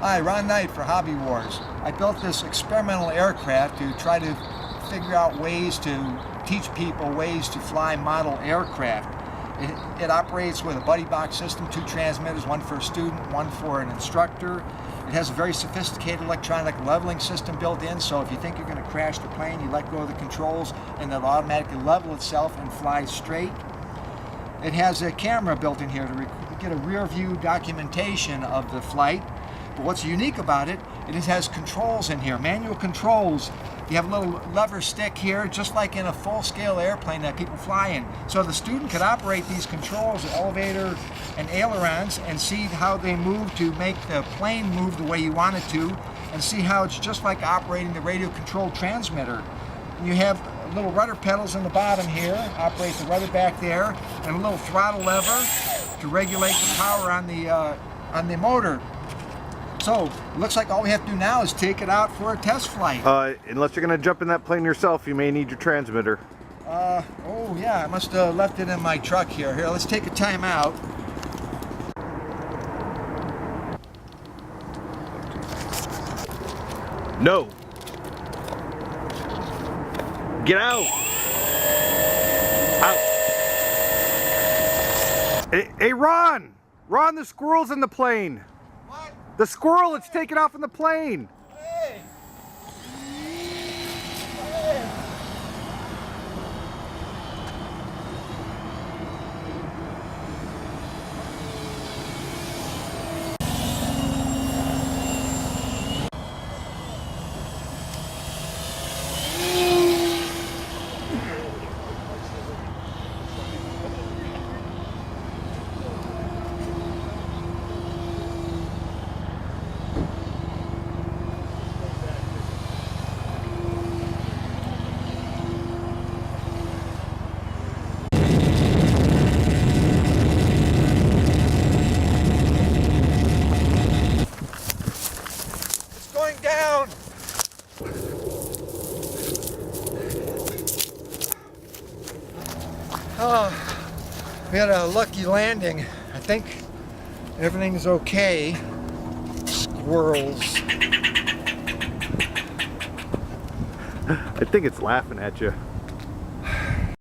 Hi, Ron Knight for Hobby Wars. I built this experimental aircraft to try to figure out ways to teach people ways to fly model aircraft. It operates with a buddy box system, 2 transmitters, one for a student, one for an instructor. It has a very sophisticated electronic leveling system built in, so if you think you're going to crash the plane, you let go of the controls and it'll automatically level itself and fly straight. It has a camera built in here to get a rear view documentation of the flight. But what's unique about it, it has controls in here, manual controls. You have a little lever stick here, just like in a full-scale airplane that people fly in. So the student could operate these controls, the elevator and ailerons, and see how they move to make the plane move the way you want it to, and see how it's just like operating the radio-controlled transmitter. You have little rudder pedals in the bottom here, operate the rudder back there, and a little throttle lever to regulate the power on the motor. So, it looks like all we have to do now is take it out for a test flight. Unless you're going to jump in that plane yourself, you may need your transmitter. Oh yeah, I must have left it in my truck here. Here, let's take a time out. No. Get out. Out. Hey, Ron! Ron, the squirrel's in the plane. What? The squirrel, it's taken off in the plane. Hey! Down. Oh, we had a lucky landing. I think everything's okay. Squirrels. I think it's laughing at you.